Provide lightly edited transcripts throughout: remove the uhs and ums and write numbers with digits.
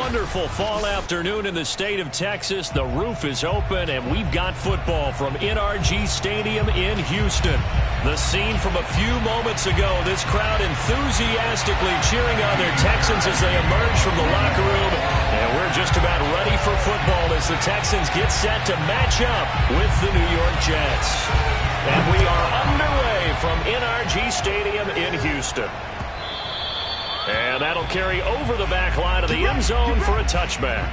wonderful fall afternoon in the state of Texas. The roof is open, and we've got football from R2G Stadium in Houston. The scene from a few moments ago, this crowd enthusiastically cheering on their Texans as they emerge from the locker room. And we're just about ready for football as the Texans get set to match up with the New York Jets. And we are underway from R2G Stadium in Houston. And that'll carry over the back line of the end zone for a touchback.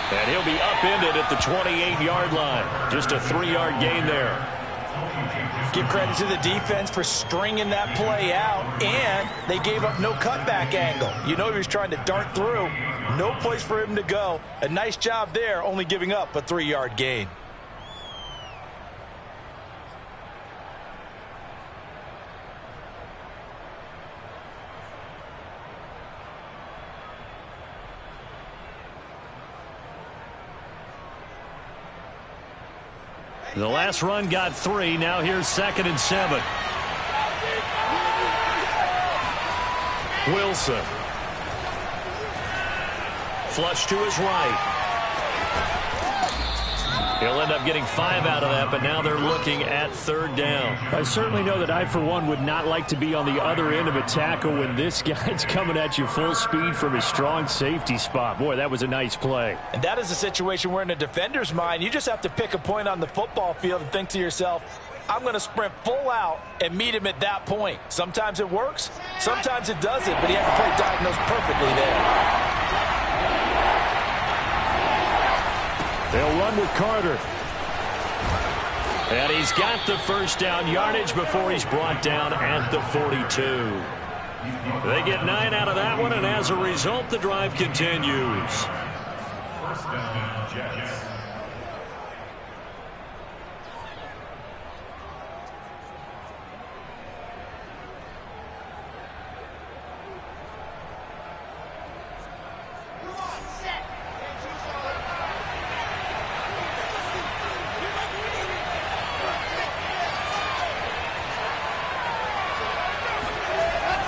And he'll be upended at the 28-yard line. Just a 3-yard gain there. Give credit to the defense for stringing that play out, and they gave up no cutback angle. You know he was trying to dart through. No place for him to go. A nice job there, only giving up a 3-yard gain. The last run got 3. Now here's 2nd and 7. Wilson. Flush to his right. He'll end up getting 5 out of that, but now they're looking at 3rd down. I certainly know that I, for one, would not like to be on the other end of a tackle when this guy's coming at you full speed from his strong safety spot. Boy, that was a nice play. And that is a situation where in a defender's mind, you just have to pick a point on the football field and think to yourself, I'm going to sprint full out and meet him at that point. Sometimes it works, sometimes it doesn't, but he had to play diagnosed perfectly there. They'll run with Carter. And he's got the first down yardage before he's brought down at the 42. They get 9 out of that one, and as a result, the drive continues. First down, Jets.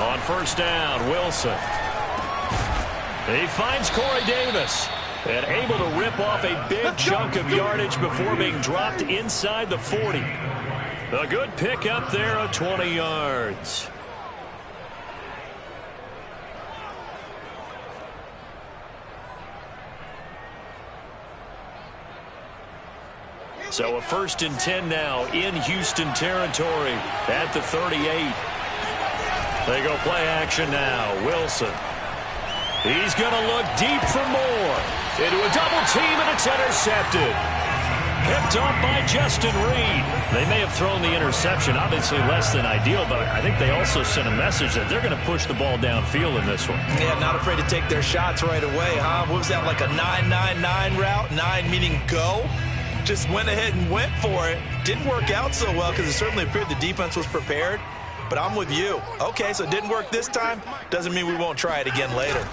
On first down, Wilson. He finds Corey Davis and able to rip off a big chunk of yardage before being dropped inside the 40. A good pickup there of 20 yards. So a 1st and 10 now in Houston territory at the 38. They go play action now. Wilson. He's going to look deep for more. Into a double team, and it's intercepted. Picked off by Justin Reed. They may have thrown the interception, obviously less than ideal, but I think they also sent a message that they're going to push the ball downfield in this one. Yeah, not afraid to take their shots right away, huh? What was that, like a 9-9-9 route? 9 meaning go? Just went ahead and went for it. Didn't work out so well because it certainly appeared the defense was prepared. But I'm with you. Okay, so it didn't work this time. Doesn't mean we won't try it again later.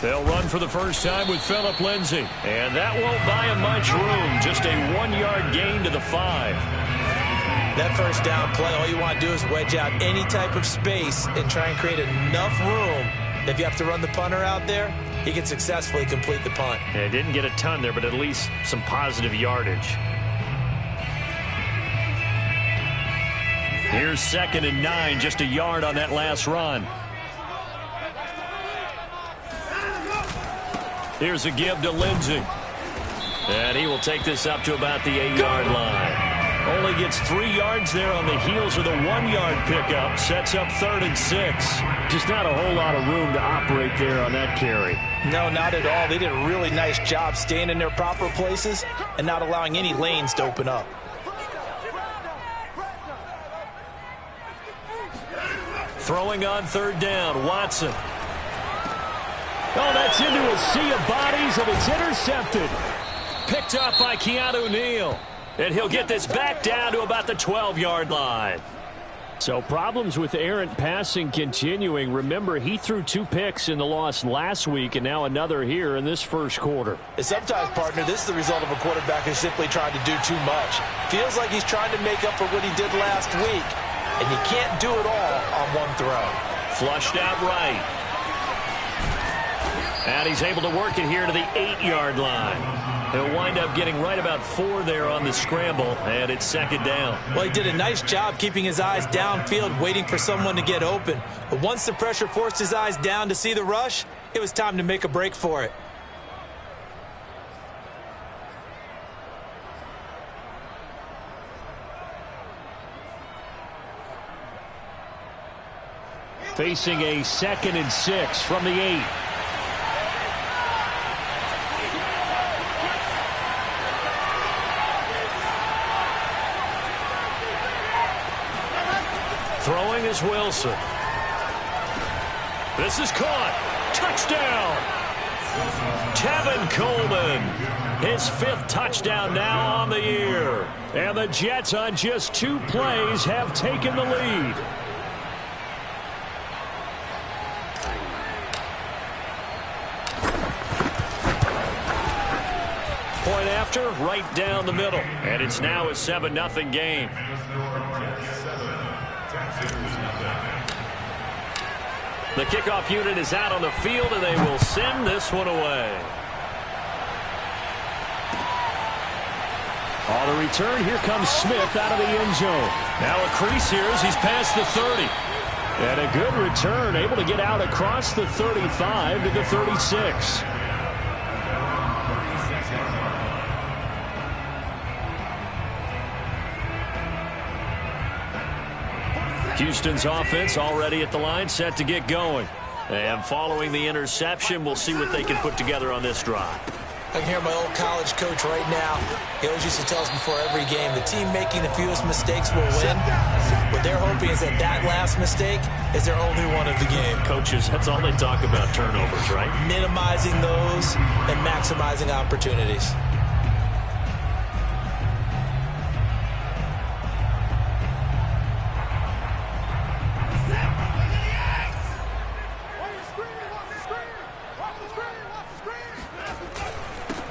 They'll run for the first time with Phillip Lindsay. And that won't buy him much room. Just a 1-yard gain to the 5. That first down play, all you want to do is wedge out any type of space and try and create enough room. If you have to run the punter out there, he can successfully complete the punt. Yeah, didn't get a ton there, but at least some positive yardage. Here's 2nd and 9, just a yard on that last run. Here's a give to Lindsay. And he will take this up to about the 8-yard line. Only gets 3 yards there on the heels of the 1-yard pickup. Sets up 3rd and 6. Just not a whole lot of room to operate there on that carry. No, not at all. They did a really nice job staying in their proper places and not allowing any lanes to open up. Throwing on 3rd down, Watson. Oh, that's into a sea of bodies, and it's intercepted. Picked up by Keanu Neal. And he'll get this back down to about the 12-yard line. So problems with errant passing continuing. Remember, he threw 2 picks in the loss last week, and now another here in this first quarter. And sometimes, partner, this is the result of a quarterback who's simply trying to do too much. Feels like he's trying to make up for what he did last week, and you can't do it all on one throw. Flushed out right. And he's able to work it here to the 8-yard line. He'll wind up getting right about 4 there on the scramble, and it's second down. Well, he did a nice job keeping his eyes downfield, waiting for someone to get open. But once the pressure forced his eyes down to see the rush, it was time to make a break for it. Facing a 2nd and 6 from the 8. Throwing is Wilson. This is caught. Touchdown. Tevin Coleman. His 5th touchdown now on the year. And the Jets on just 2 plays have taken the lead. Point after, right down the middle. And it's now a 7-0 game. The kickoff unit is out on the field, and they will send this one away. On the return, here comes Smith out of the end zone. Now a crease here as he's past the 30. And a good return, able to get out across the 35 to the 36. Houston's offense already at the line, set to get going. And following the interception, we'll see what they can put together on this drive. I can hear my old college coach right now. He always used to tell us before every game, the team making the fewest mistakes will win. What they're hoping is that last mistake is their only one of the game. Coaches, that's all they talk about, turnovers, right? Minimizing those and maximizing opportunities.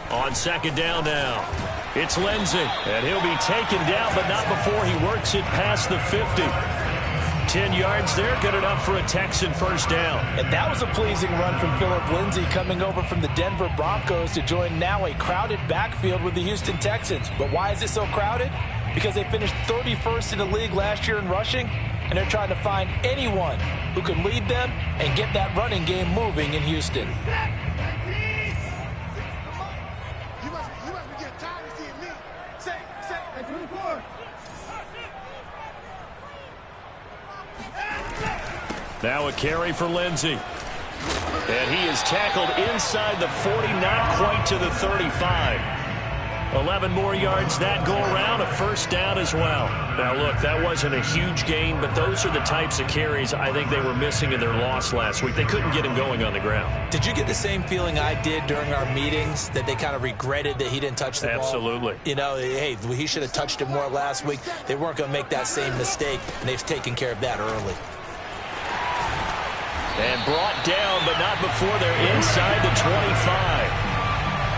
On second down now, it's Lindsey, and he'll be taken down, but not before he works it past the 50. 10 yards there, good enough for a Texan first down. And that was a pleasing run from Phillip Lindsay, coming over from the Denver Broncos to join now a crowded backfield with the Houston Texans. But why is it so crowded? Because they finished 31st in the league last year in rushing, and they're trying to find anyone who can lead them and get that running game moving in Houston. Now a carry for Lindsey. And he is tackled inside the 40, not quite to the 35. 11 more yards that go around, a first down as well. Now, look, that wasn't a huge gain, but those are the types of carries I think they were missing in their loss last week. They couldn't get him going on the ground. Did you get the same feeling I did during our meetings, that they kind of regretted that he didn't touch the ball? Absolutely. You know, hey, he should have touched it more last week. They weren't going to make that same mistake, and they've taken care of that early. And brought down, but not before they're inside the 25.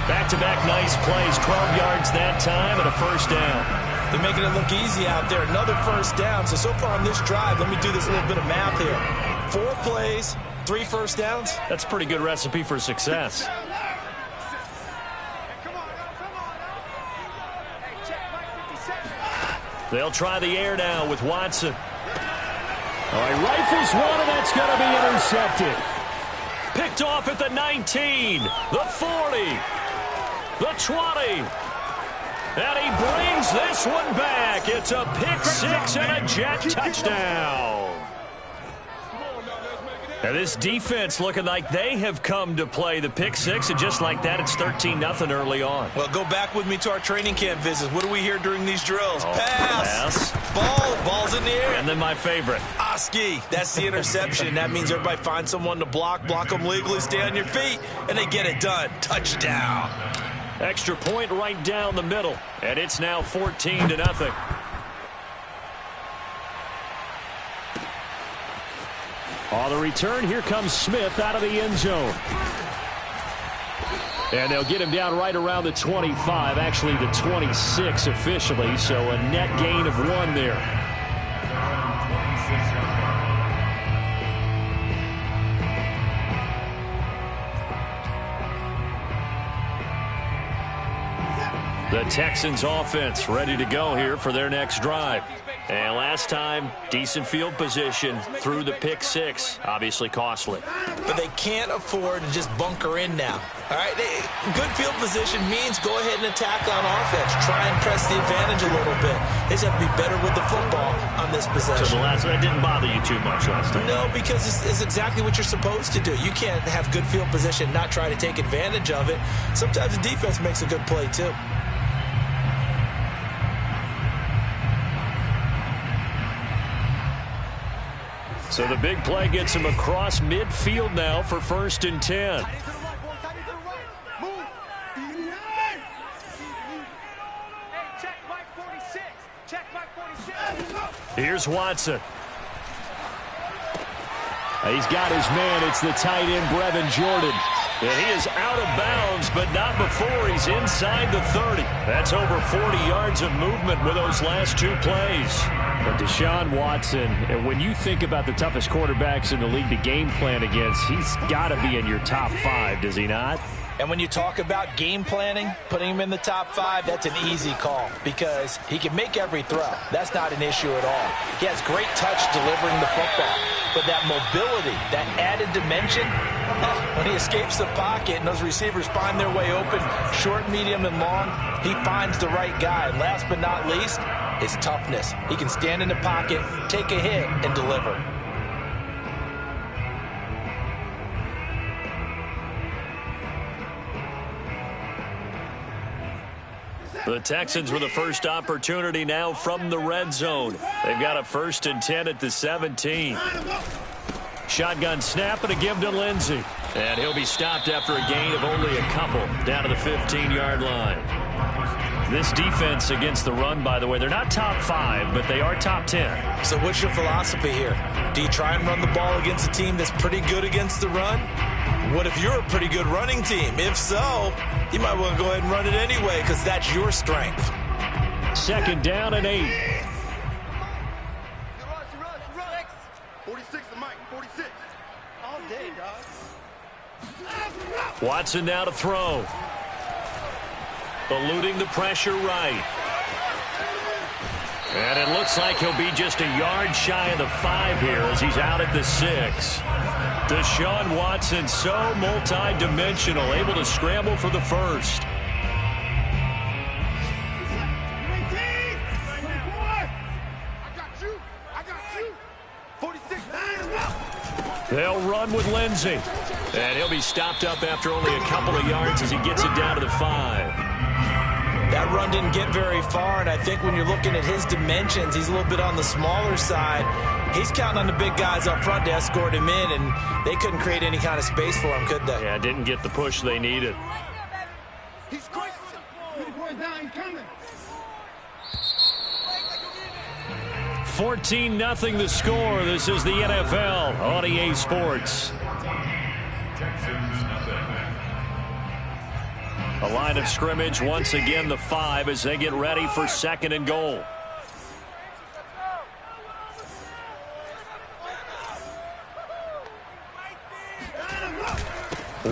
Back-to-back nice plays, 12 yards that time, and a first down. They're making it look easy out there. Another first down. So far on this drive, let me do this little bit of math here. 4 plays, 3 first downs. That's a pretty good recipe for success. They'll try the air now with Watson. All right, rifles one, and that's going to be intercepted. Picked off at the 19, the 40, the 20. And he brings this one back. It's a pick six and a Jet touchdown. And this defense looking like they have come to play the pick six, and just like that, it's 13-0 early on. Well, go back with me to our training camp visits. What do we hear during these drills? Oh, pass. Ball's in the air. And then my favorite. Trubisky. That's the interception. That means everybody finds someone to block them legally, stay on your feet, and they get it done. Touchdown. Extra point right down the middle, and it's now 14-0. On the return, here comes Smith out of the end zone. And they'll get him down right around the 25, actually the 26 officially, so a net gain of 1 there. The Texans offense ready to go here for their next drive. And last time, decent field position through the pick 6. Obviously costly. But they can't afford to just bunker in now. All right, good field position means go ahead and attack on offense. Try and press the advantage a little bit. They just have to be better with the football on this possession. So that didn't bother you too much last time? No, because it's exactly what you're supposed to do. You can't have good field position, not try to take advantage of it. Sometimes the defense makes a good play, too. So the big play gets him across midfield now for 1st and 10. Here's Watson. He's got his man. It's the tight end, Brevin Jordan. And he is out of bounds, but not before he's inside the 30. That's over 40 yards of movement with those last 2 plays. But Deshaun Watson, and when you think about the toughest quarterbacks in the league to game plan against, he's got to be in your top 5, does he not? And when you talk about game planning, putting him in the top 5, that's an easy call because he can make every throw. That's not an issue at all. He has great touch delivering the football. But that mobility, that added dimension, when he escapes the pocket and those receivers find their way open, short, medium, and long, he finds the right guy. And last but not least, his toughness. He can stand in the pocket, take a hit, and deliver. The Texans with the first opportunity now from the red zone. They've got a 1st and 10 at the 17. Shotgun snap and a give to Lindsey. And he'll be stopped after a gain of only a couple down to the 15-yard line. This defense against the run, by the way, they're not top 5, but they are top 10. So what's your philosophy here? Do you try and run the ball against a team that's pretty good against the run? What if you're a pretty good running team? If so, you might want to go ahead and run it anyway because that's your strength. 2nd down and 8. 46 to Mike, 46. All day, dog. Watson now to throw. Eluding the pressure right. And it looks like he'll be just a yard shy of the 5 here as he's out at the 6. Deshaun Watson, so multi-dimensional, able to scramble for the first. They'll run with Lindsey. And he'll be stopped up after only a couple of yards as he gets it down to the 5. That run didn't get very far, and I think when you're looking at his dimensions, he's a little bit on the smaller side. He's counting on the big guys up front to escort him in, and they couldn't create any kind of space for him, could they? Yeah, didn't get the push they needed. He's crazy. He's coming. 14-0 the score. This is the NFL on EA Sports. A line of scrimmage, once again the 5 as they get ready for 2nd and goal.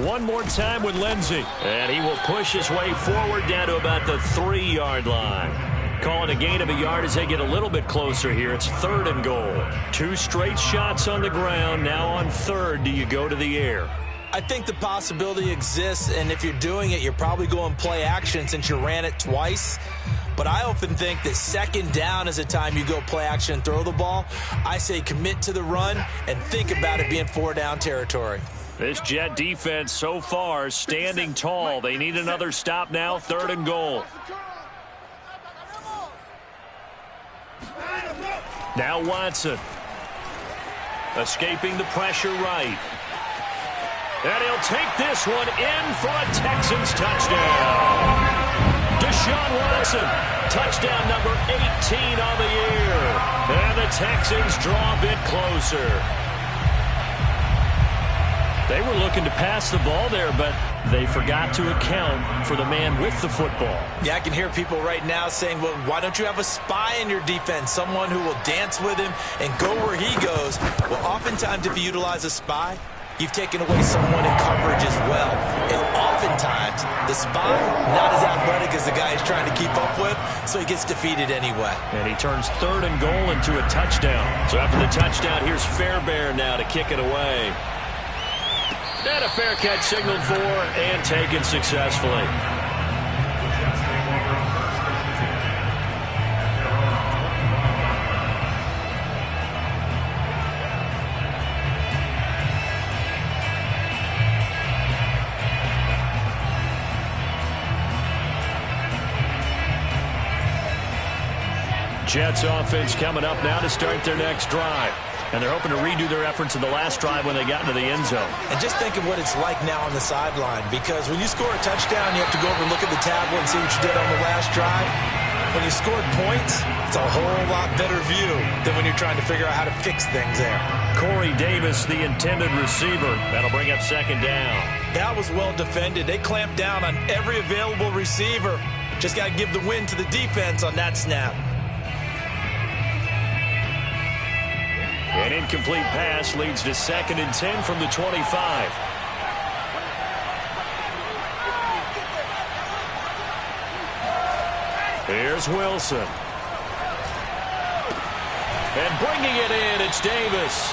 One more time with Lindsey. And he will push his way forward down to about the 3-yard line. Calling a gain of a yard as they get a little bit closer here. It's 3rd and goal. 2 straight shots on the ground. Now on 3rd, do you go to the air? I think the possibility exists, and if you're doing it, you're probably going play action since you ran it twice. But I often think that 2nd down is a time you go play action and throw the ball. I say commit to the run and think about it being 4-down territory. This Jet defense so far standing tall. They need another stop now, 3rd and goal. Now Watson. escaping the pressure right. And he'll take this one in for a Texans touchdown. Deshaun Watson, touchdown number 18 on the year. And the Texans draw a bit closer. They were looking to pass the ball there, but they forgot to account for the man with the football. Yeah, I can hear people right now saying, well, why don't you have a spy in your defense, someone who will dance with him and go where he goes? Well, oftentimes if you utilize a spy, you've taken away someone in coverage as well. And oftentimes, the spy, not as athletic as the guy he's trying to keep up with, so he gets defeated anyway. And he turns 3rd and goal into a touchdown. So after the touchdown, here's Fairbairn now to kick it away. And a fair catch signaled for and taken successfully. Jets offense coming up now to start their next drive. And they're hoping to redo their efforts in the last drive when they got into the end zone. And just think of what it's like now on the sideline, because when you score a touchdown, you have to go over and look at the tablet and see what you did on the last drive. When you scored points, it's a whole lot better view than when you're trying to figure out how to fix things there. Corey Davis, the intended receiver. That'll bring up 2nd down. That was well defended. They clamped down on every available receiver. Just got to give the win to the defense on that snap. An incomplete pass leads to 2nd and 10 from the 25. Here's Wilson. And bringing it in, it's Davis.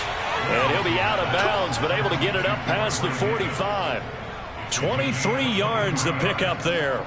And he'll be out of bounds, but able to get it up past the 45. 23 yards the pickup there.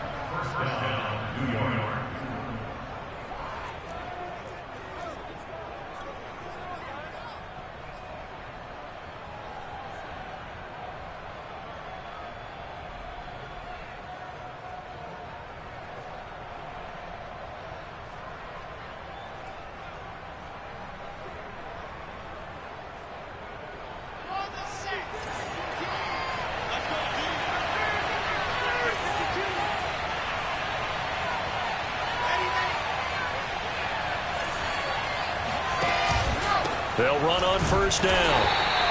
They'll run on 1st down.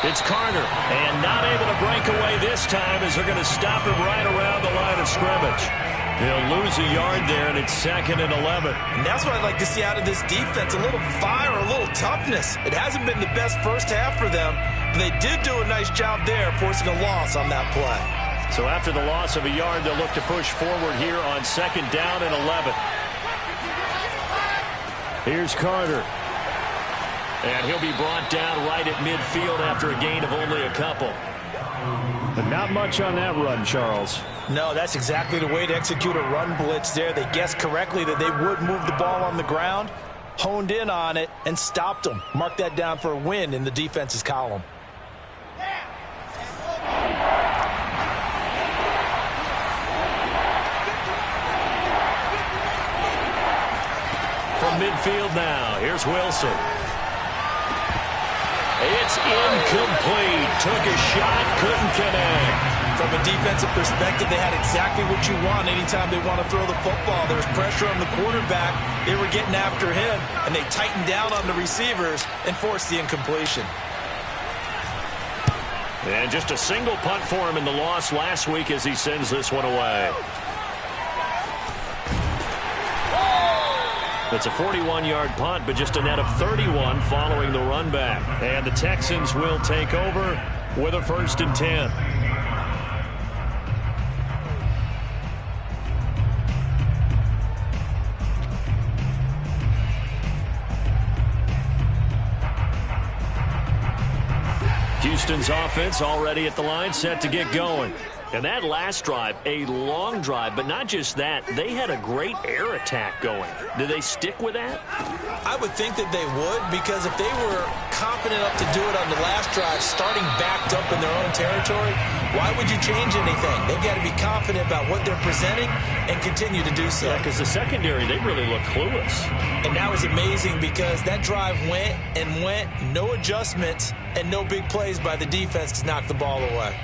It's Carter, and not able to break away this time as they're going to stop him right around the line of scrimmage. He'll lose a yard there, and it's 2nd and 11. And that's what I'd like to see out of this defense, a little fire, a little toughness. It hasn't been the best first half for them, but they did do a nice job there, forcing a loss on that play. So after the loss of a yard, they'll look to push forward here on 2nd down and 11. Here's Carter. And he'll be brought down right at midfield after a gain of only a couple. But not much on that run, Charles. No, that's exactly the way to execute a run blitz there. They guessed correctly that they would move the ball on the ground, honed in on it, and stopped them. Mark that down for a win in the defense's column. From midfield now, here's Wilson. It's incomplete. Took a shot, couldn't connect. From a defensive perspective, they had exactly what you want anytime they want to throw the football. There was pressure on the quarterback. They were getting after him, and they tightened down on the receivers and forced the incompletion. And just a single punt for him in the loss last week as he sends this one away. It's a 41-yard punt, but just a net of 31 following the run back. And the Texans will take over with a 1st and 10. Houston's offense already at the line, set to get going. And that last drive, a long drive, but not just that. They had a great air attack going. Do they stick with that? I would think that they would, because if they were confident enough to do it on the last drive, starting backed up in their own territory, why would you change anything? They've got to be confident about what they're presenting and continue to do so. Yeah, because the secondary, they really look clueless. And that was amazing because that drive went and went, no adjustments, and no big plays by the defense to knock the ball away.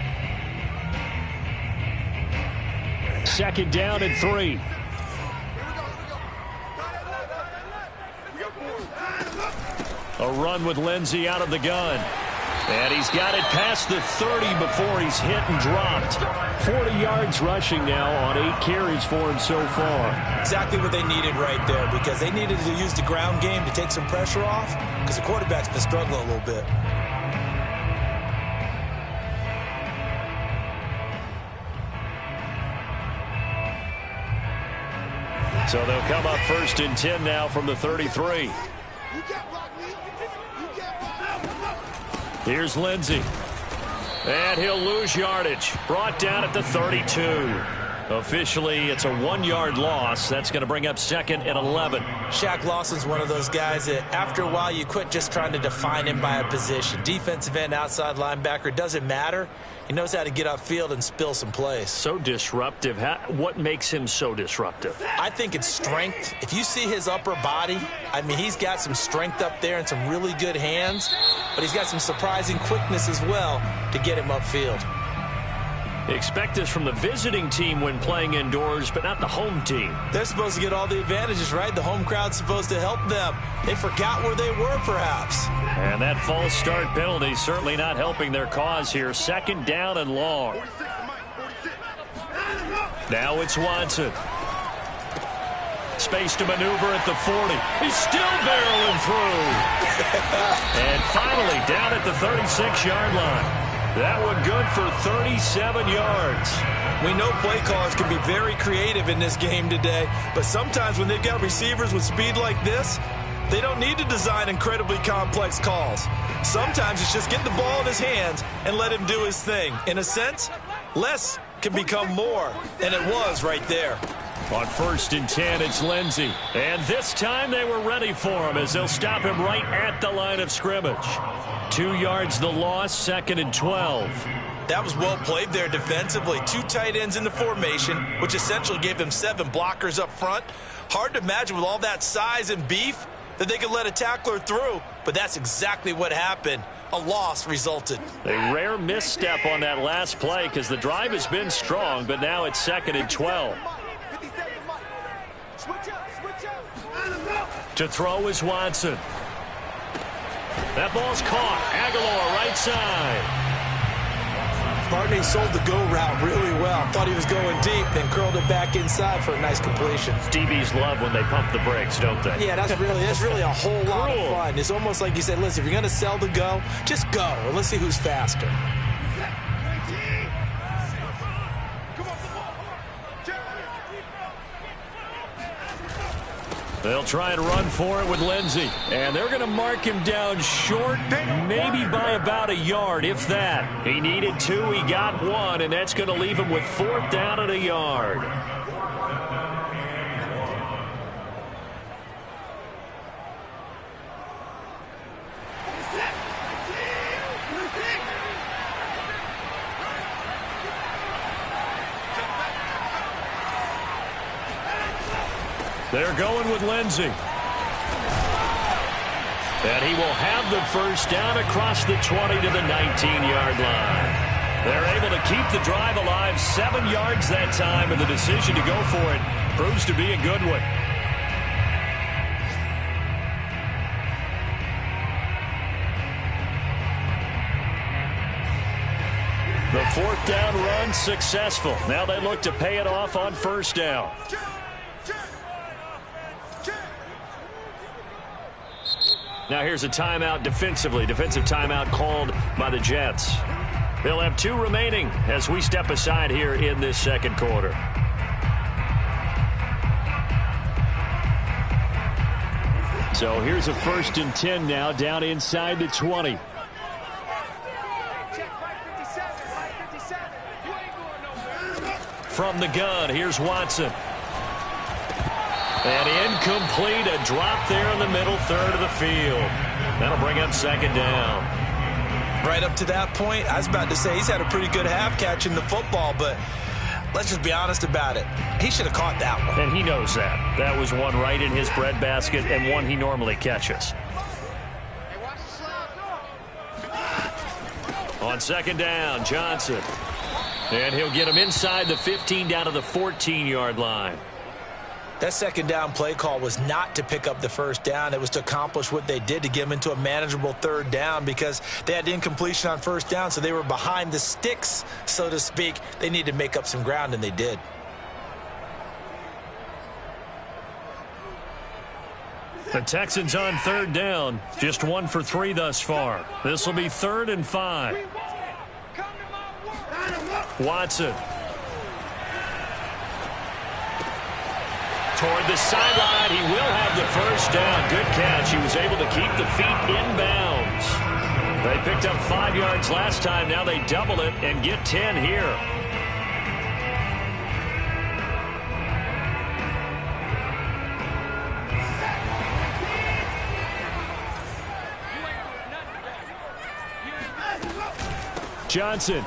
Second down and 3. A run with Lindsey out of the gun. And he's got it past the 30 before he's hit and dropped. 40 yards rushing now on 8 carries for him so far. Exactly what they needed right there, because they needed to use the ground game to take some pressure off, because the quarterback's been struggling a little bit. So they'll come up 1st and 10 now from the 33. Here's Lindsey. And he'll lose yardage. Brought down at the 32. Officially, it's a 1-yard loss. That's going to bring up 2nd and 11. Shaq Lawson's one of those guys that after a while you quit just trying to define him by a position. Defensive end, outside linebacker, doesn't matter. He knows how to get upfield and spill some plays. So disruptive. What makes him so disruptive? I think it's strength. If you see his upper body, I mean, he's got some strength up there and some really good hands, but he's got some surprising quickness as well to get him upfield. Expect this from the visiting team when playing indoors, but not the home team. They're supposed to get all the advantages, right? The home crowd's supposed to help them. They forgot where they were, perhaps. And that false start penalty certainly not helping their cause here. 2nd down and long. Now it's Watson. Space to maneuver at the 40. He's still barreling through. And finally down at the 36-yard line. That one good for 37 yards. We know play callers can be very creative in this game today, but sometimes when they've got receivers with speed like this, they don't need to design incredibly complex calls. Sometimes it's just get the ball in his hands and let him do his thing. In a sense, less can become more, and it was right there. On 1st and 10, it's Lindsey. And this time they were ready for him as they'll stop him right at the line of scrimmage. 2 yards the loss, 2nd and 12. That was well played there defensively. 2 tight ends in the formation, which essentially gave them 7 blockers up front. Hard to imagine with all that size and beef that they could let a tackler through, but that's exactly what happened. A loss resulted. A rare misstep on that last play because the drive has been strong, but now it's 2nd and 12. To throw is Watson. That ball's caught. Aguilar right side. Barney sold the go route really well. Thought he was going deep, then curled it back inside for a nice completion. DBs love when they pump the brakes, don't they? Yeah, that's really a whole lot of fun. It's almost like you said, listen, if you're going to sell the go, just go, and let's see who's faster. They'll try and run for it with Lindsey. And they're going to mark him down short, maybe by about a yard, if that. He needed 2, he got 1, and that's going to leave him with 4th down and a yard. They're going with Lindsey. And he will have the 1st down across the 20 to the 19-yard line. They're able to keep the drive alive, 7 yards that time, and the decision to go for it proves to be a good one. The 4th down run successful. Now they look to pay it off on 1st down. Now here's a timeout defensively. Defensive timeout called by the Jets. They'll have 2 remaining as we step aside here in this 2nd quarter. So here's a 1st and 10 now down inside the 20. From the gun, here's Watson. And incomplete, a drop there in the middle third of the field. That'll bring up second down. Right up to that point, I was about to say he's had a pretty good half catching the football, but let's just be honest about it. He should have caught that one. And he knows that. That was one right in his breadbasket and one he normally catches. On second down, Johnson. And he'll get him inside the 15 down to the 14-yard line. That second down play call was not to pick up the first down. It was to accomplish what they did, to get them into a manageable third down, because they had incompletion on first down, so they were behind the sticks, so to speak. They needed to make up some ground, and they did. The Texans on third down, just 1 for 3 thus far. This will be 3rd and 5. Watson. Toward the sideline, he will have the first down. Good catch. He was able to keep the feet inbounds. They picked up 5 yards last time. Now they double it and get 10 here. Johnson.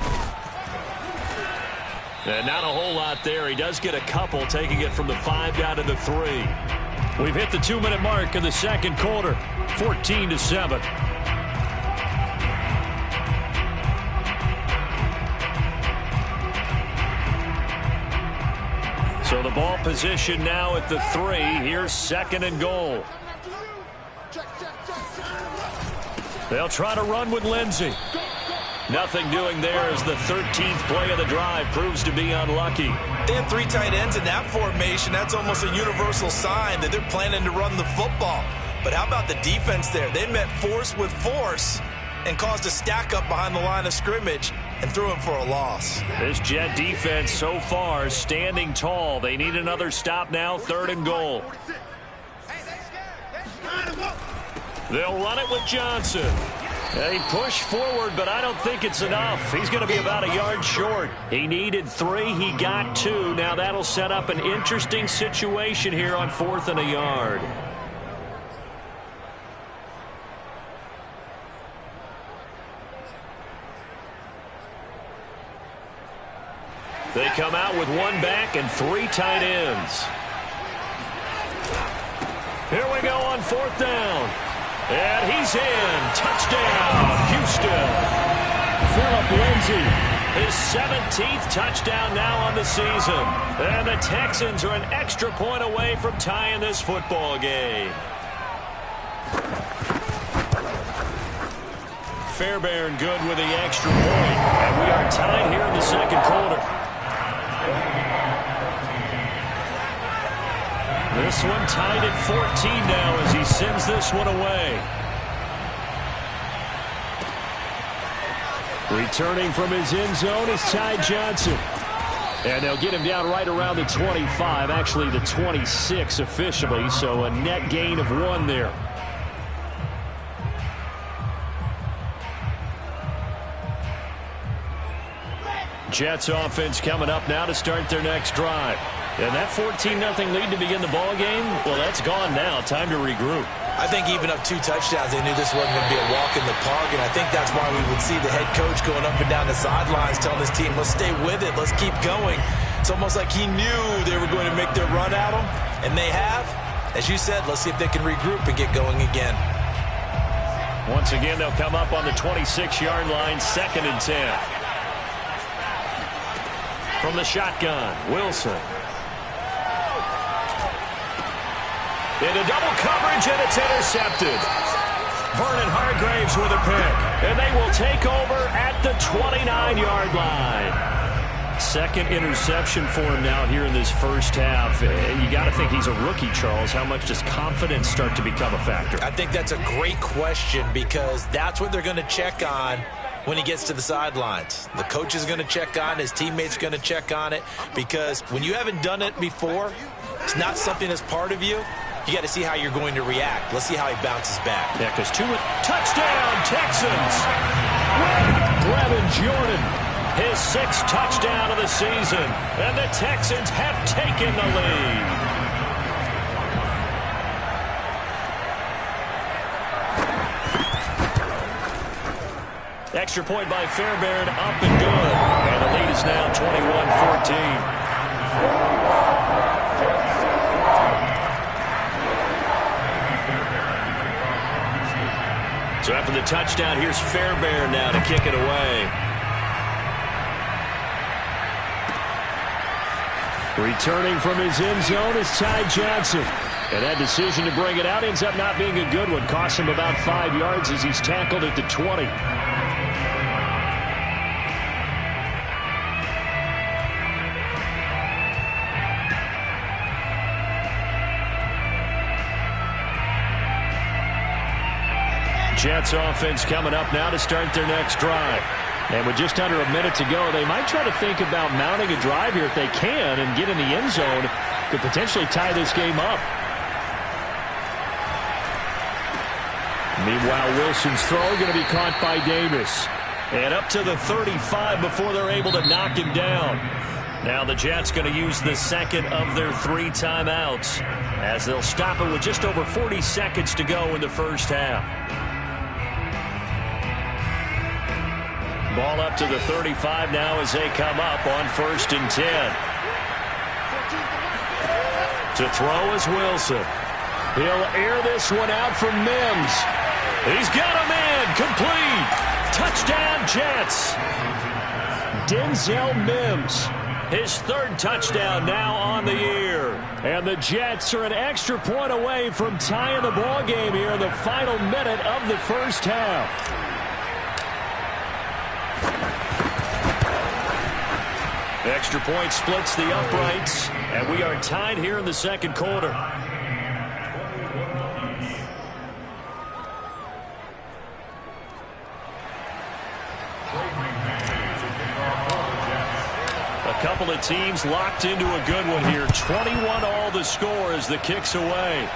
And not a whole lot there. He does get a couple, taking it from the 5 down to the 3. We've hit the 2-minute mark in the second quarter, 14-7. So the ball position now at the 3. Here's 2nd and goal. They'll try to run with Lindsey. Nothing doing there as the 13th play of the drive proves to be unlucky. They have 3 tight ends in that formation. That's almost a universal sign that they're planning to run the football. But how about the defense there? They met force with force and caused a stack up behind the line of scrimmage and threw him for a loss. This Jet defense so far standing tall. They need another stop now, 3rd and goal. They'll run it with Johnson. They push forward, but I don't think it's enough. He's going to be about a yard short. He needed 3. He got 2. Now that'll set up an interesting situation here on 4th and a yard. They come out with 1 back and 3 tight ends. Here we go on 4th down. And he's in. Touchdown, Houston. Phillip Lindsay, his 17th touchdown now on the season. And the Texans are an extra point away from tying this football game. Fairbairn good with the extra point. And we are tied here in the second quarter. This one tied at 14 now as he sends this one away. Returning from his end zone is Ty Johnson. And they'll get him down right around the 25, actually the 26 officially, so a net gain of 1 there. Jets offense coming up now to start their next drive. And that 14-0 lead to begin the ball game, well, that's gone now. Time to regroup. I think even up 2 touchdowns, they knew this wasn't going to be a walk in the park, and I think that's why we would see the head coach going up and down the sidelines telling his team, let's stay with it, let's keep going. It's almost like he knew they were going to make their run at him, and they have. As you said, let's see if they can regroup and get going again. Once again, they'll come up on the 26-yard line, 2nd and 10. From the shotgun, Wilson. Into double coverage, and it's intercepted. Vernon Hargraves with a pick. And they will take over at the 29-yard line. 2nd interception for him now here in this first half. And you got to think he's a rookie, Charles. How much does confidence start to become a factor? I think that's a great question, because that's what they're going to check on when he gets to the sidelines. The coach is going to check on it. His teammates are going to check on it, because when you haven't done it before, it's not something that's part of you. You got to see how you're going to react. Let's see how he bounces back. Yeah, because touchdown, Texans. Brevin Jordan. his 6th touchdown of the season. And the Texans have taken the lead. Extra point by Fairbairn, up and good. And the lead is now 21-14. So after the touchdown, here's Fairbairn now to kick it away. Returning from his end zone is Ty Johnson. And that decision to bring it out ends up not being a good one. Costs him about 5 yards as he's tackled at the 20. Jets offense coming up now to start their next drive. And with just under a minute to go, they might try to think about mounting a drive here if they can and get in the end zone. Could potentially tie this game up. Meanwhile, Wilson's throw going to be caught by Davis. And up to the 35 before they're able to knock him down. Now the Jets going to use the 2nd of their 3 timeouts as they'll stop it with just over 40 seconds to go in the first half. Ball up to the 35 now as they come up on 1st and 10. To throw is Wilson. He'll air this one out from Mims. He's got him in. Complete. Touchdown, Jets. Denzel Mims. His 3rd touchdown now on the year. And the Jets are an extra point away from tying the ball game here in the final minute of the first half. Extra point splits the uprights, and we are tied here in the 2nd quarter. A couple of teams locked into a good one here. 21-all the score as the kick's away.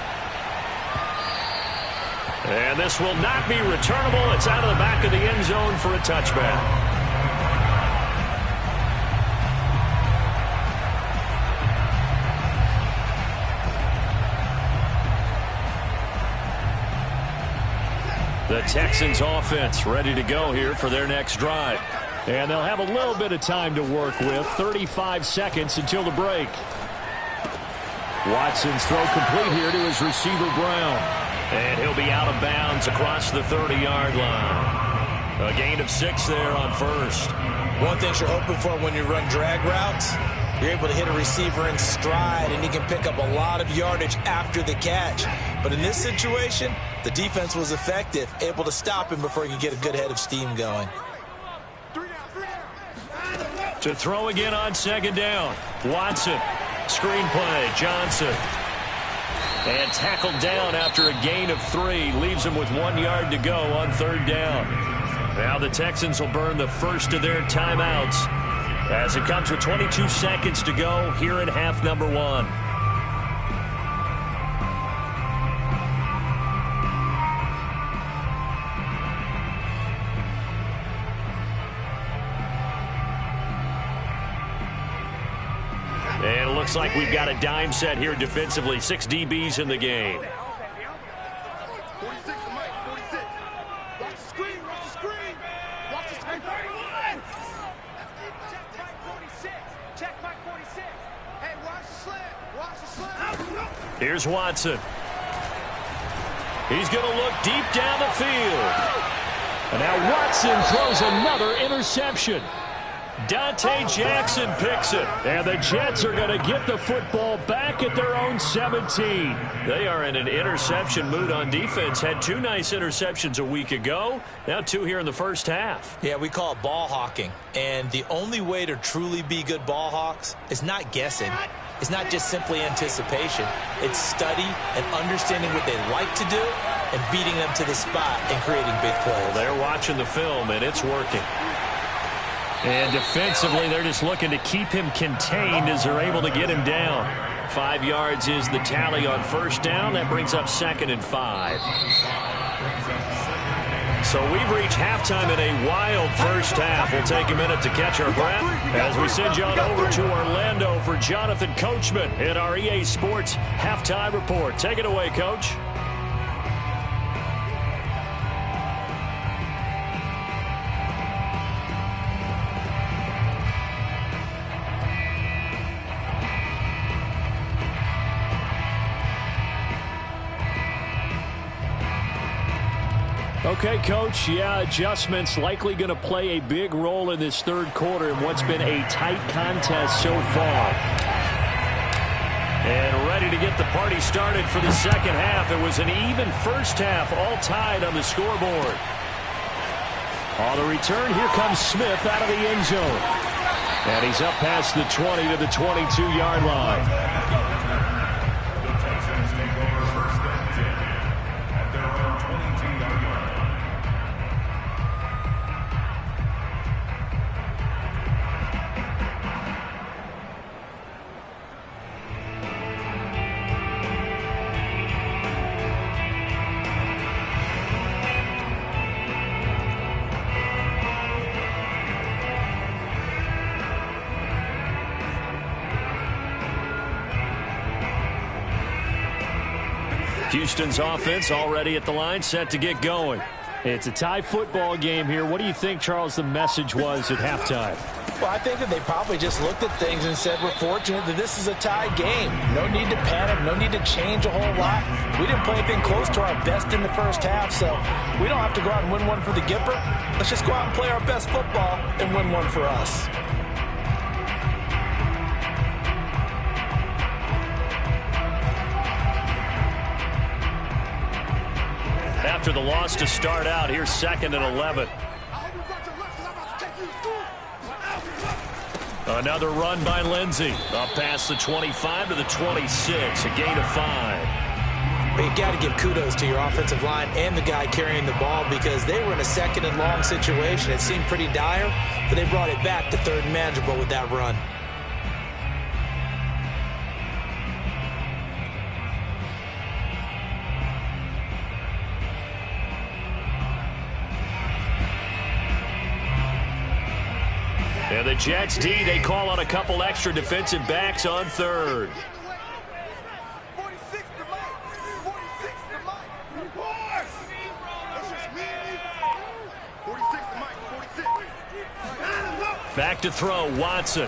And this will not be returnable. It's out of the back of the end zone for a touchback. The Texans offense ready to go here for their next drive. And they'll have a little bit of time to work with. 35 seconds until the break. Watson's throw complete here to his receiver Brown. And he'll be out of bounds across the 30-yard line. A gain of 6 there on 1st. One thing you're hoping for when you run drag routes, you're able to hit a receiver in stride, and he can pick up a lot of yardage after the catch. But in this situation, the defense was effective, able to stop him before he could get a good head of steam going. To throw again on 2nd down. Watson. Screen play. Johnson. And tackled down after a gain of 3. Leaves him with 1 yard to go on 3rd down. Now the Texans will burn the first of their timeouts as it comes with 22 seconds to go here in half number 1. And it looks like we've got a dime set here defensively. 6 DBs in the game. 46 to Mike, 46. Watch the screen, watch the screen. Watch the screen. 31. Check Mike 46. Check Mike 46. Hey, watch the slant. Watch the slant. Here's Watson. He's going to look deep down the field. And now Watson throws another interception. Dante Jackson picks it. And the Jets are going to get the football back at their own 17. They are in an interception mood on defense. Had 2 nice interceptions a week ago. Now 2 here in the first half. Yeah, we call it ball hawking. And the only way to truly be good ball hawks is not guessing. It's not just simply anticipation. It's study and understanding what they like to do and beating them to the spot and creating big plays. Well, they're watching the film, and it's working. And defensively, they're just looking to keep him contained as they're able to get him down. 5 yards is the tally on 1st down. That brings up 2nd and 5. So we've reached halftime in a wild first half. We'll take a minute to catch our breath as we send you on over to Orlando for Jonathan Coachman in our EA Sports Halftime Report. Take it away, Coach. Okay, Coach, adjustments likely going to play a big role in this third quarter in what's been a tight contest so far. And ready to get the party started for the second half. It was an even first half, all tied on the scoreboard. On the return, here comes Smith out of the end zone. And he's up past the 20 to the 22-yard line. Houston's offense already at the line, set to get going. It's a tie football game here. What do you think, Charles, the message was at halftime? Well, I think that they probably just looked at things and said, we're fortunate that this is a tie game. No need to panic, no need to change a whole lot. We didn't play anything close to our best in the first half, so we don't have to go out and win one for the Gipper. Let's just go out and play our best football and win one for us. After the loss to start out, here's 2nd and 11. Another run by Lindsey. Up past the 25 to the 26, a gain of 5. But you got to give kudos to your offensive line and the guy carrying the ball because they were in a 2nd and long situation. It seemed pretty dire, but they brought it back to 3rd and manageable with that run. And the Jets D, they call on a couple extra defensive backs on 3rd. Back to throw, Watson.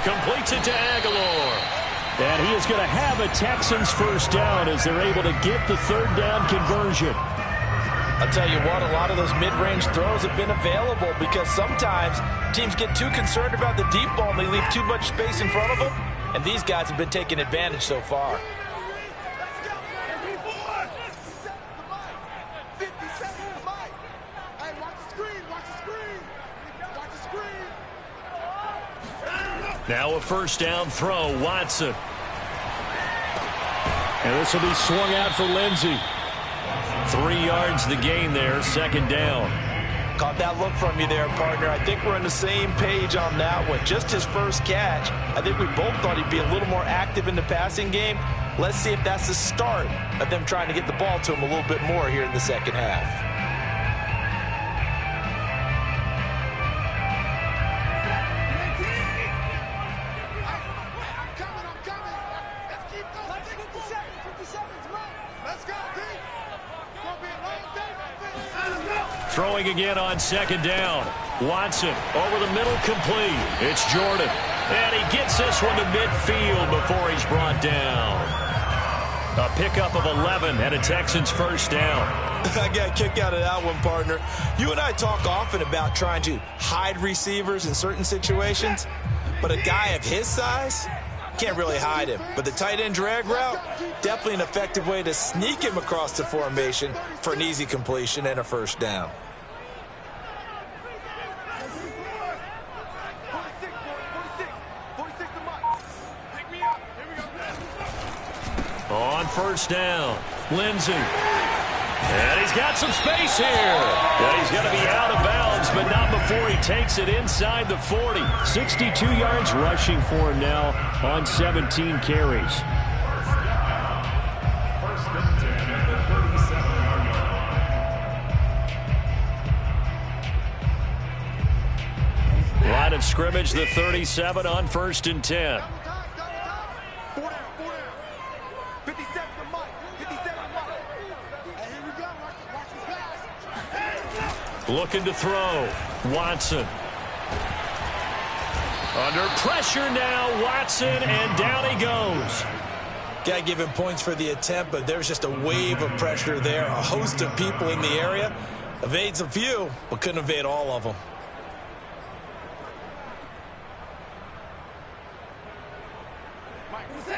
Completes it to Aguilar. And he is going to have a Texans first down as they're able to get the 3rd down conversion. I'll tell you what, a lot of those mid-range throws have been available because sometimes teams get too concerned about the deep ball and they leave too much space in front of them. And these guys have been taking advantage so far. Now a first down throw, Watson. And this will be swung out for Lindsey. 3 yards the gain there, 2nd down. Caught that look from you there, partner. I think we're on the same page on that one. Just his first catch. I think we both thought he'd be a little more active in the passing game. Let's see if that's the start of them trying to get the ball to him a little bit more here in the second half. Throwing again on 2nd down. Watson over the middle, complete. It's Jordan. And he gets this one to midfield before he's brought down. A pickup of 11 and a Texans first down. I got a kick out of that one, partner. You and I talk often about trying to hide receivers in certain situations, but a guy of his size can't really hide him. But the tight end drag route, definitely an effective way to sneak him across the formation for an easy completion and a first down. On first down, Lindsey. And he's got some space here. And he's going to be out of bounds, but not before he takes it inside the 40. 62 yards rushing for him now on 17 carries. scrimmage, the 37 on 1st and 10. Four down. 57 to Mike. 57 to Mike. Hey, here we go. Watch the pass. Looking to throw. Watson. Under pressure now, Watson, and down he goes. Got to give him points for the attempt, but there's just a wave of pressure there. A host of people in the area. Evades a few, but couldn't evade all of them.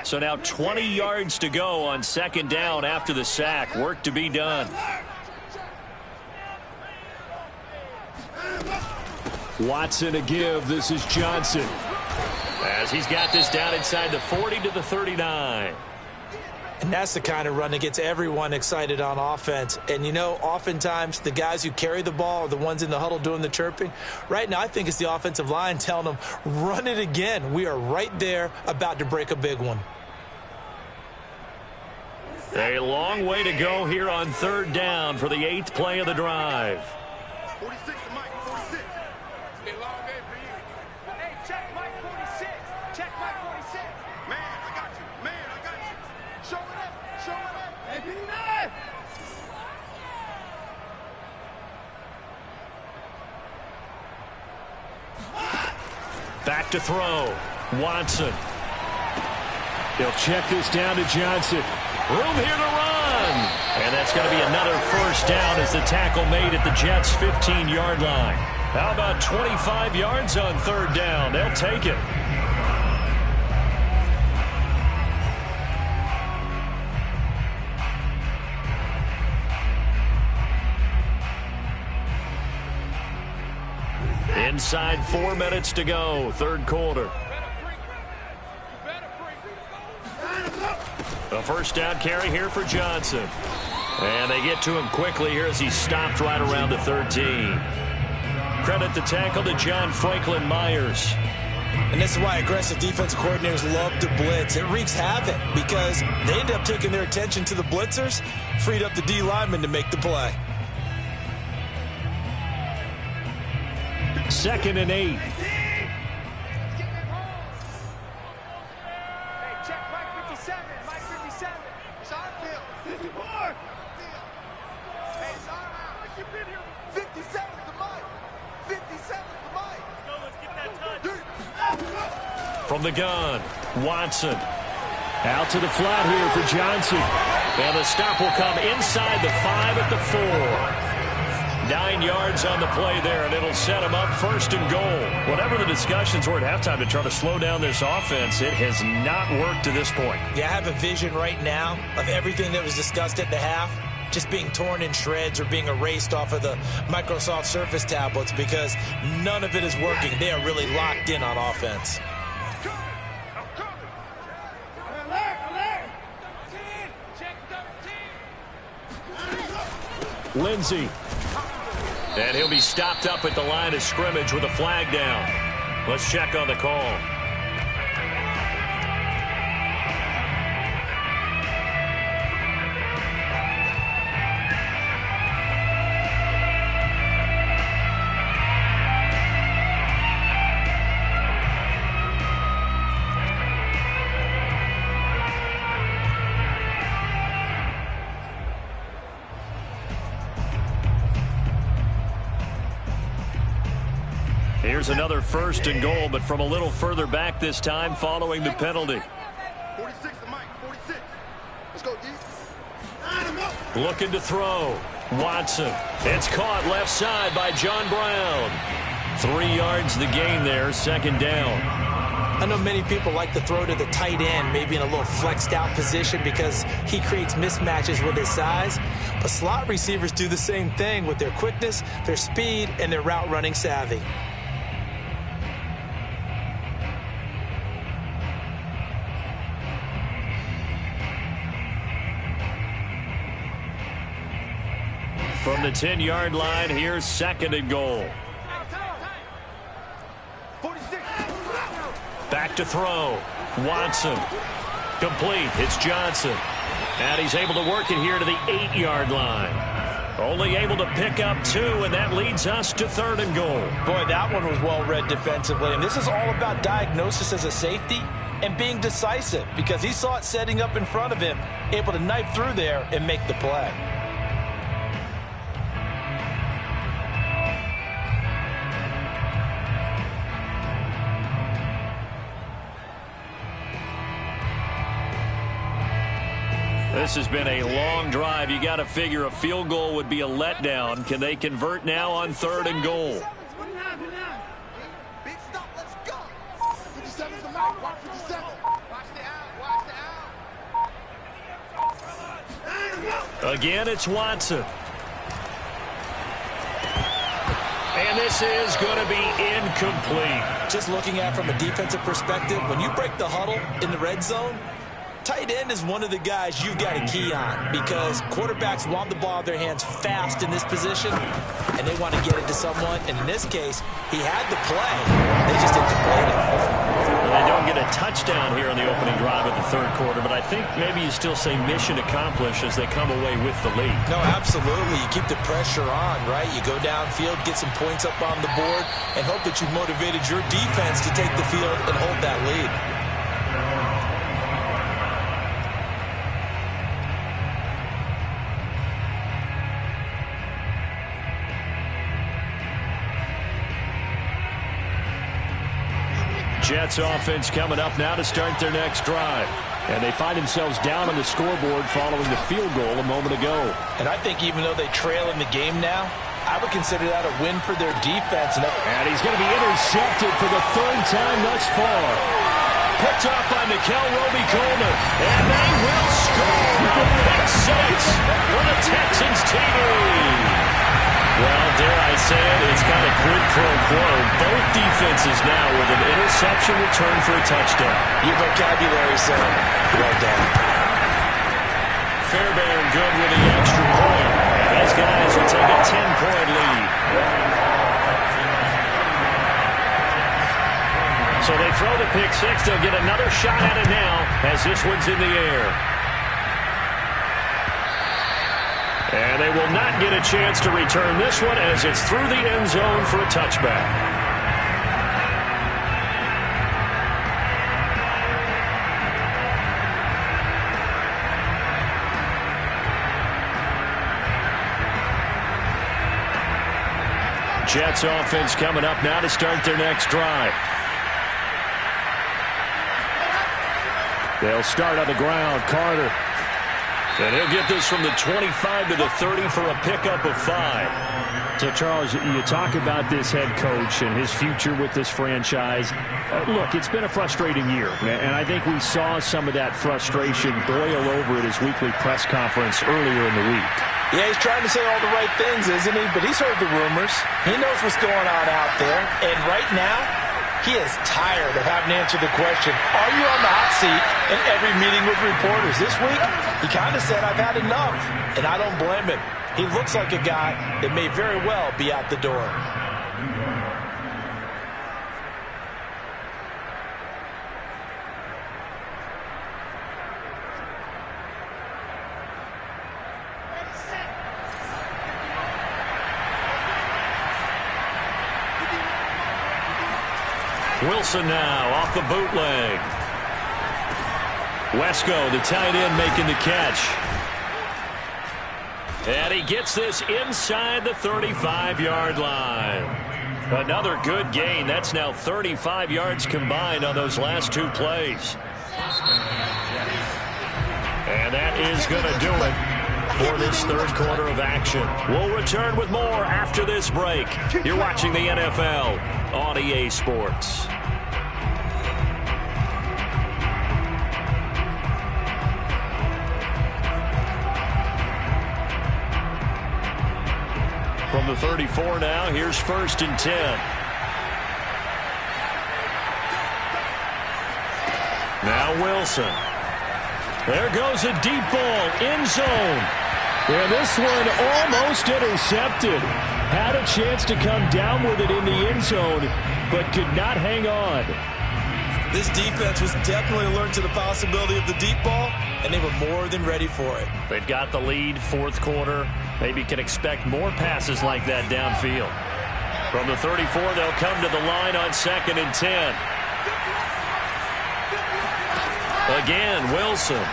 So now 20 yards to go on 2nd down after the sack. Work to be done. Watson a give. This is Johnson. As he's got this down inside the 40 to the 39. And that's the kind of run that gets everyone excited on offense. And, you know, oftentimes the guys who carry the ball are the ones in the huddle doing the chirping. Right now, I think it's the offensive line telling them, run it again. We are right there about to break a big one. A long way to go here on 3rd down for the 8th play of the drive. 46 to Mike. 46. It's been a long day for you. Hey, check Mike 46. Check Mike 46. Man, I got you. Show it up. Hey, P9. Back to throw. Watson. He'll check this down to Johnson. Room here to run. And that's going to be another 1st down as the tackle made at the Jets' 15-yard line. How about 25 yards on 3rd down? They'll take it. Inside 4 minutes to go, 3rd quarter. A 1st down carry here for Johnson. And they get to him quickly here as he stopped right around the 13. Credit the tackle to John Franklin Myers. And this is why aggressive defensive coordinators love to blitz. It wreaks havoc because they end up taking their attention to the blitzers, freed up the D lineman to make the play. 2nd and 8. From the gun, Watson. Out to the flat here for Johnson. And the stop will come inside the 5 at the 4. 9 yards on the play there, and it'll set him up 1st and goal. Whatever the discussions were at halftime to try to slow down this offense, it has not worked to this point. Yeah, I have a vision right now of everything that was discussed at the half just being torn in shreds or being erased off of the Microsoft Surface tablets because none of it is working. They are really locked in on offense. Lindsey. And he'll be stopped up at the line of scrimmage with a flag down. Let's check on the call. Here's another 1st and goal, but from a little further back this time following the penalty. 46 to Mike, 46. Let's go, D. Looking to throw. Watson. It's caught left side by John Brown. 3 yards the gain there, 2nd down. I know many people like to throw to the tight end, maybe in a little flexed out position because he creates mismatches with his size. But slot receivers do the same thing with their quickness, their speed, and their route running savvy. From the 10-yard line, here's 2nd and goal. 46. Back to throw. Watson. Complete. It's Johnson. And he's able to work it here to the 8-yard line. Only able to pick up 2, and that leads us to 3rd and goal. Boy, that one was well read defensively, and this is all about diagnosis as a safety and being decisive because he saw it setting up in front of him, able to knife through there and make the play. This has been a long drive. You got to figure a field goal would be a letdown. Can they convert now on 3rd and goal? Big stop, let's go. 57's the mark, watch 57. Watch the out, Again, it's Watson. And this is going to be incomplete. Just looking at it from a defensive perspective, when you break the huddle in the red zone, tight end is one of the guys you've got to key on because quarterbacks want the ball in their hands fast in this position, and they want to get it to someone. And in this case, he had the play. They just didn't complete it. Well, they don't get a touchdown here on the opening drive of the 3rd quarter, but I think maybe you still say mission accomplished as they come away with the lead. No, absolutely. You keep the pressure on, right? You go downfield, get some points up on the board, and hope that you've motivated your defense to take the field and hold that lead. Jets offense coming up now to start their next drive. And they find themselves down on the scoreboard following the field goal a moment ago. And I think even though they trail in the game now, I would consider that a win for their defense. And he's going to be intercepted for the 3rd time thus far. Picked up by Nickel Roby-Coleman. And they will score. Pick 6 for the Texans TV. Well, dare I say it, it's kind of quid pro quo. Both defenses now with an interception return for a touchdown. Your vocabulary, sir. Well done. Fairbairn good with the extra point. And these guys will take a 10-point lead. So they throw the pick 6. They'll get another shot at it now as this one's in the air. And they will not get a chance to return this one as it's through the end zone for a touchback. Jets offense coming up now to start their next drive. They'll start on the ground. Carter. And he'll get this from the 25 to the 30 for a pickup of 5. So, Charles, you talk about this head coach and his future with this franchise. Look, it's been a frustrating year, and I think we saw some of that frustration boil over at his weekly press conference earlier in the week. Yeah, he's trying to say all the right things, isn't he? But he's heard the rumors. He knows what's going on out there. And right now, he is tired of having to answer the question, are you on the hot seat in every meeting with reporters? This week, he kind of said, I've had enough. And I don't blame him. He looks like a guy that may very well be out the door. Wilson now off the bootleg. Wesco, the tight end, making the catch. And he gets this inside the 35-yard line. Another good gain. That's now 35 yards combined on those last 2 plays. And that is going to do it for this 3rd quarter of action. We'll return with more after this break. You're watching the NFL on EA Sports. From the 34 now, here's 1st and 10. Now Wilson. There goes a deep ball, end zone. And this one almost intercepted. Had a chance to come down with it in the end zone, but could not hang on. This defense was definitely alert to the possibility of the deep ball, and they were more than ready for it. They've got the lead, fourth quarter. Maybe can expect more passes like that downfield. From the 34, they'll come to the line on 2nd and 10. Again, Wilson.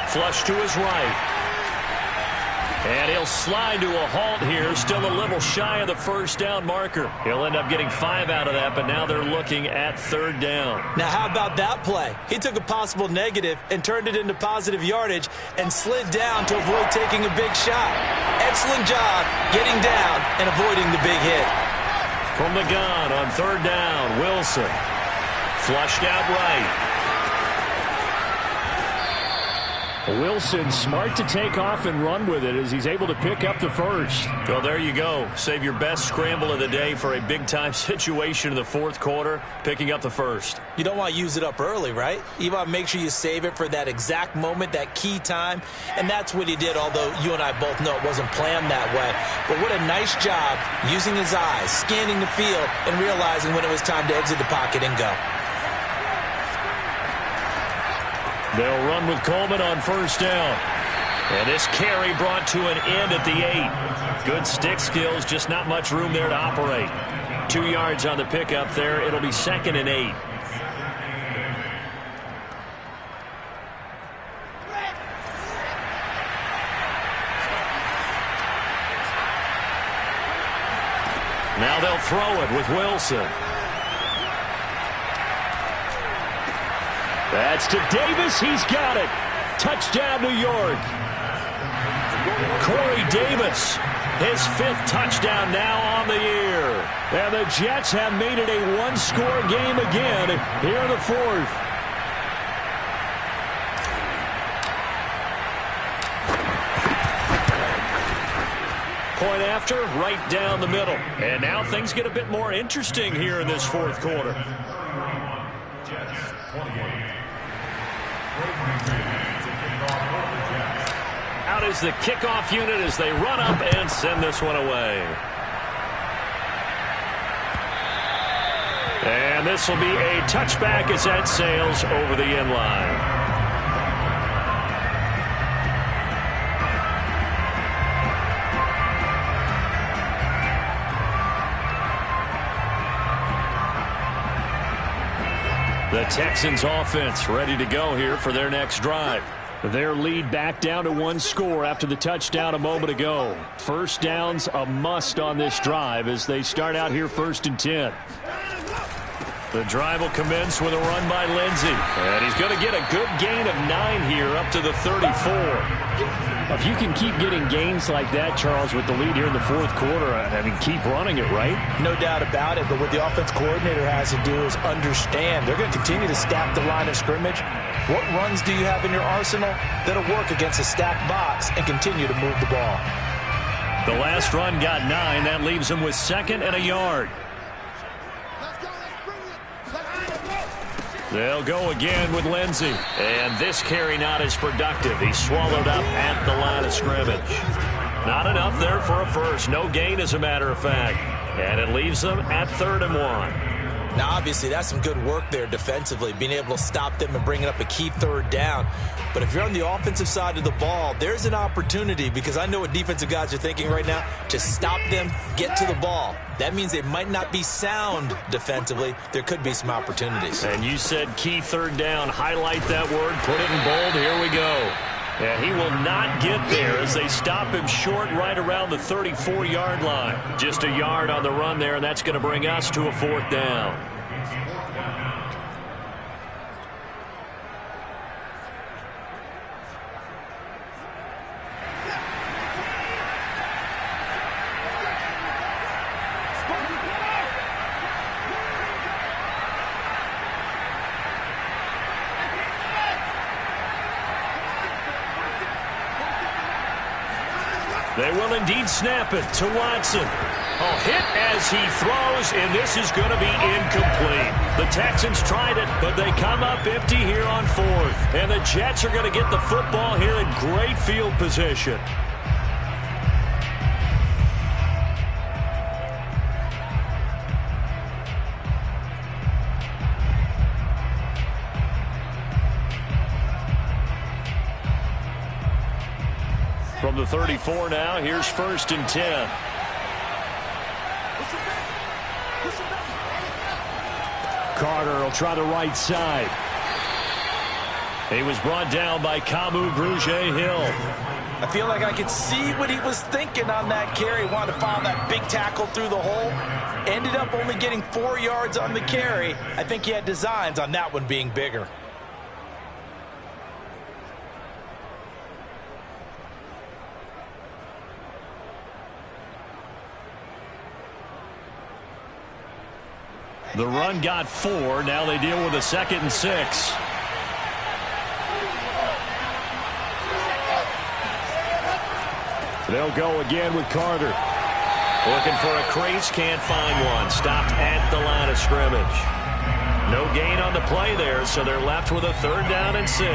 Flush to his right. And he'll slide to a halt here, still a little shy of the first down marker. He'll end up getting 5 out of that, but now they're looking at 3rd down. Now, how about that play? He took a possible negative and turned it into positive yardage and slid down to avoid taking a big shot. Excellent job getting down and avoiding the big hit. From the gun on 3rd down, Wilson. Flushed out right. Wilson smart to take off and run with it as he's able to pick up the first. Well, there you go. Save your best scramble of the day for a big-time situation in the 4th quarter, picking up the first. You don't want to use it up early, right? You want to make sure you save it for that exact moment, that key time, and that's what he did, although you and I both know it wasn't planned that way. But what a nice job using his eyes, scanning the field, and realizing when it was time to exit the pocket and go. They'll run with Coleman on 1st down. And this carry brought to an end at the 8. Good stick skills, just not much room there to operate. 2 yards on the pickup there. It'll be 2nd and 8. Now they'll throw it with Wilson. That's to Davis. He's got it. Touchdown, New York. Corey Davis, his 5th touchdown now on the year. And the Jets have made it a one-score game again here in the 4th. Point after, right down the middle. And now things get a bit more interesting here in this 4th quarter. Out is the kickoff unit as they run up and send this one away. And this will be a touchback as that sails over the end line. The Texans offense ready to go here for their next drive. Their lead back down to 1 score after the touchdown a moment ago. First down's a must on this drive as they start out here 1st and 10. The drive will commence with a run by Lindsey. And he's going to get a good gain of 9 here up to the 34. If you can keep getting gains like that, Charles, with the lead here in the 4th quarter, I mean, keep running it, right? No doubt about it, but what the offense coordinator has to do is understand. They're going to continue to stack the line of scrimmage. What runs do you have in your arsenal that'll work against a stacked box and continue to move the ball? The last run got 9. That leaves them with 2nd and a yard. They'll go again with Lindsey. And this carry not as productive. He's swallowed up at the line of scrimmage. Not enough there for a first. No gain, as a matter of fact. And it leaves them at 3rd and 1. Now, obviously, that's some good work there defensively, being able to stop them and bringing up a key 3rd down. But if you're on the offensive side of the ball, there's an opportunity, because I know what defensive guys are thinking right now, to stop them, get to the ball. That means they might not be sound defensively. There could be some opportunities. And you said key 3rd down. Highlight that word. Put it in bold. Here we go. And he will not get there as they stop him short right around the 34-yard line. Just a yard on the run there, and that's going to bring us to a 4th down. They will indeed snap it to Watson. A hit as he throws, and this is going to be incomplete. The Texans tried it, but they come up empty here on 4th. And the Jets are going to get the football here in great field position. 34 now. Here's 1st and 10. Carter will try the right side. He was brought down by Kamu Grugier-Hill. I feel like I could see what he was thinking on that carry. Wanted to follow that big tackle through the hole. Ended up only getting 4 yards on the carry. I think he had designs on that one being bigger. The run got 4. Now they deal with a 2nd and 6. They'll go again with Carter. Looking for a crease, can't find one. Stopped at the line of scrimmage. No gain on the play there, so they're left with a 3rd down and 6.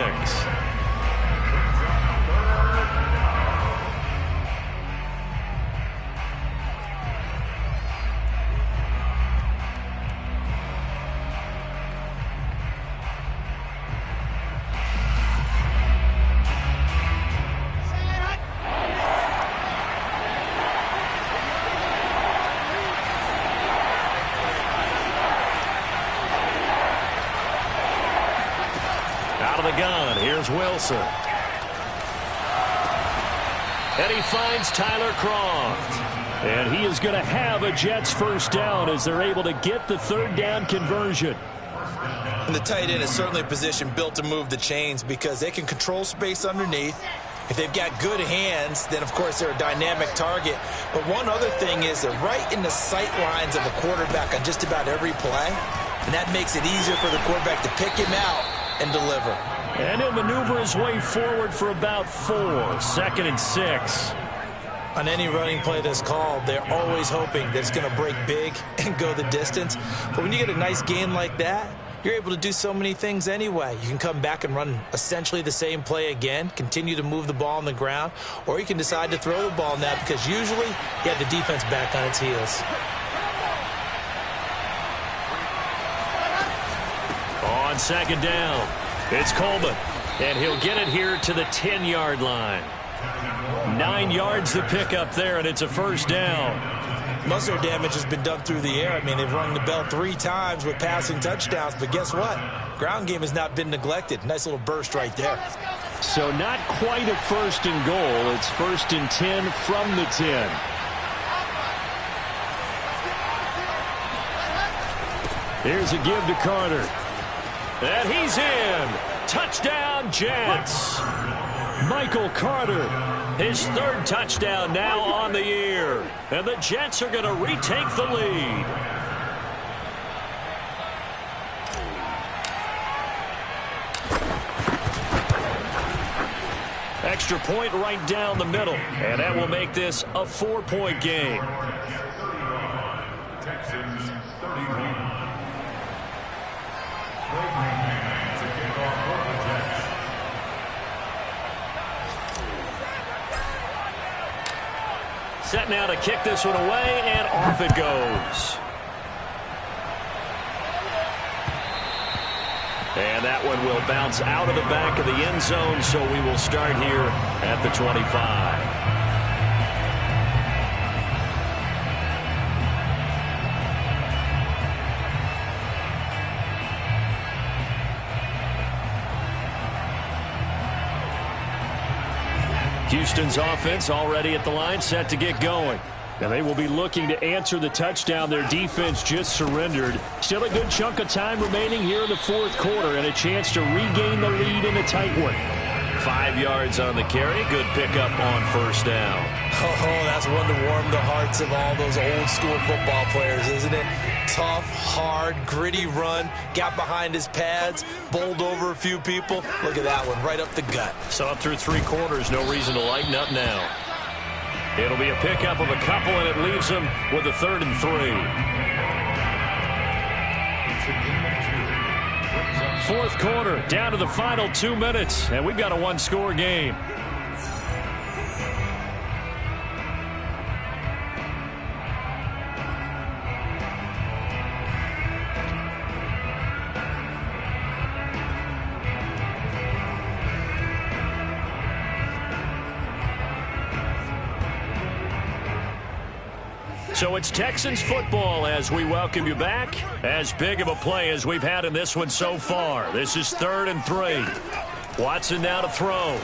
Wilson. And he finds Tyler Croft. And he is going to have a Jets 1st down as they're able to get the 3rd down conversion. And the tight end is certainly a position built to move the chains because they can control space underneath. If they've got good hands, then, of course, they're a dynamic target. But one other thing is they're right in the sight lines of a quarterback on just about every play. And that makes it easier for the quarterback to pick him out and deliver. And he'll maneuver his way forward for about 4. 2nd and 6. On any running play that's called, they're always hoping that it's going to break big and go the distance. But when you get a nice gain like that, you're able to do so many things anyway. You can come back and run essentially the same play again, continue to move the ball on the ground, or you can decide to throw the ball now because usually you have the defense back on its heels. On 2nd down, it's Coleman, and he'll get it here to the 10-yard line. 9 yards to pick up there, and it's a 1st down. Most of their damage has been done through the air. I mean, they've rung the bell 3 times with passing touchdowns, but guess what? Ground game has not been neglected. Nice little burst right there. So not quite a 1st and goal. It's 1st and 10 from the 10. Here's a give to Carter. And he's in. Touchdown, Jets. Michael Carter. His 3rd touchdown now on the year. And the Jets are going to retake the lead. Extra point right down the middle. And that will make this a 4-point game. Texans 31. Set now to kick this one away, and off it goes. And that one will bounce out of the back of the end zone, so we will start here at the 25. Houston's offense already at the line, set to get going. Now they will be looking to answer the touchdown their defense just surrendered. Still a good chunk of time remaining here in the 4th quarter and a chance to regain the lead in a tight one. 5 yards on the carry. Good pickup on 1st down. Oh, that's one to warm the hearts of all those old school football players, isn't it? Tough, hard, gritty run. Got behind his pads, bowled over a few people. Look at that one, right up the gut. So up through 3 quarters, no reason to lighten up now. It'll be a pickup of a couple, and it leaves them with a 3rd and 3. 4th quarter, down to the final 2 minutes, and we've got a 1-score game. So it's Texans football as we welcome you back. As big of a play as we've had in this one so far. This is 3rd and 3. Watson now to throw.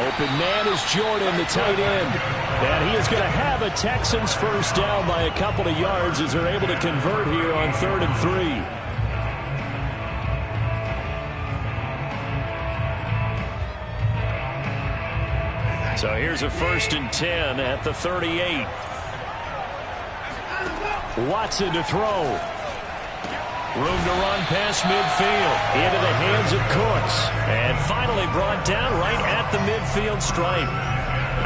Open man is Jordan, the tight end. And he is going to have a Texans first down by a couple of yards as they're able to convert here on 3rd and 3. So here's a 1st and 10 at the 38. Watson to throw. Room to run past midfield. Into the hands of Cooks. And finally brought down right at the midfield stripe.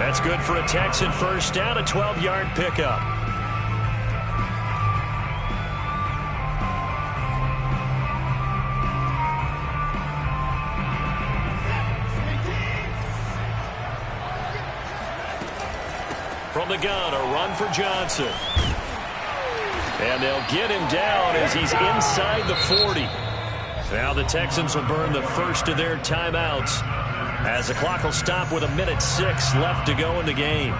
That's good for a Texan first down, a 12-yard pickup. From the gun, a run for Johnson. And they'll get him down as he's inside the 40. Now the Texans will burn the first of their timeouts as the clock will stop with 1:06 left to go in the game.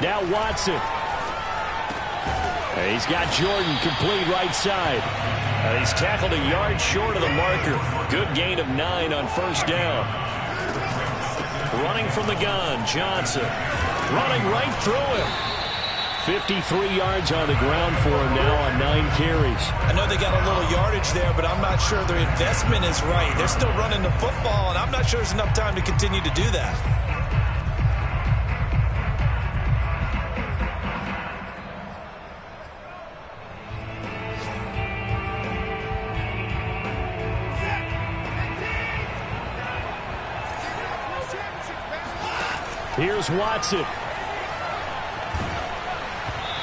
Now Watson. And he's got Jordan complete right side. He's tackled a yard short of the marker. Good gain of 9 on first down. Running from the gun, Johnson. Running right through him. 53 yards on the ground for him now on 9 carries. I know they got a little yardage there, but I'm not sure their investment is right. They're still running the football, and I'm not sure there's enough time to continue to do that. Here's Watson.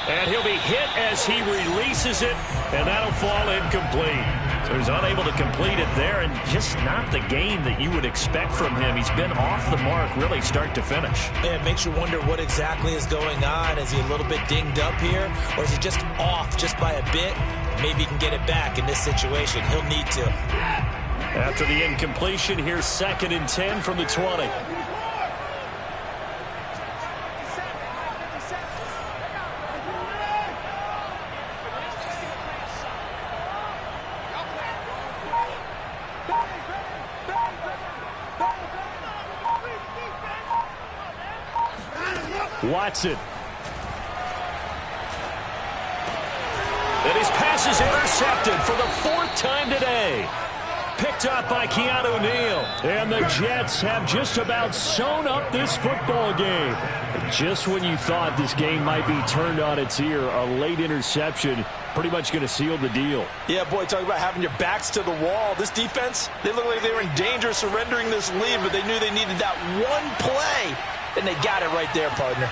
And he'll be hit as he releases it, and that'll fall incomplete. So he's unable to complete it there, and just not the game that you would expect from him. He's been off the mark really start to finish. Yeah, it makes you wonder what exactly is going on. Is he a little bit dinged up here, or is he just off just by a bit? Maybe he can get it back in this situation. He'll need to. After the incompletion, here's 2nd and 10 from the 20. Watson. And his pass is intercepted for the 4th time today. Picked up by Keanu Neal. And the Jets have just about sewn up this football game. Just when you thought this game might be turned on its ear, a late interception pretty much going to seal the deal. Yeah, boy, talk about having your backs to the wall. This defense, they look like they were in danger of surrendering this lead, but they knew they needed that one play. And they got it right there, partner.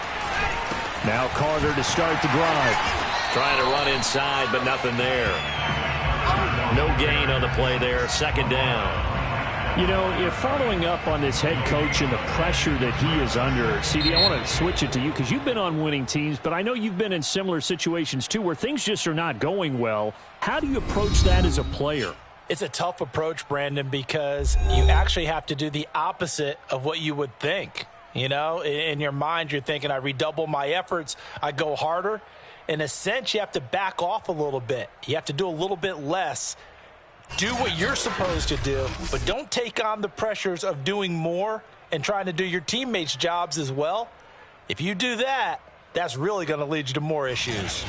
Now Carter to start the drive. Trying to run inside, but nothing there. No gain on the play there. 2nd down. You know, if following up on this head coach and the pressure that he is under, CD, I want to switch it to you because you've been on winning teams, but I know you've been in similar situations too where things just are not going well. How do you approach that as a player? It's a tough approach, Brandon, because you actually have to do the opposite of what you would think. You know, in your mind, you're thinking, I redouble my efforts, I go harder. In a sense, you have to back off a little bit. You have to do a little bit less. Do what you're supposed to do, but don't take on the pressures of doing more and trying to do your teammates' jobs as well. If you do that, that's really going to lead you to more issues.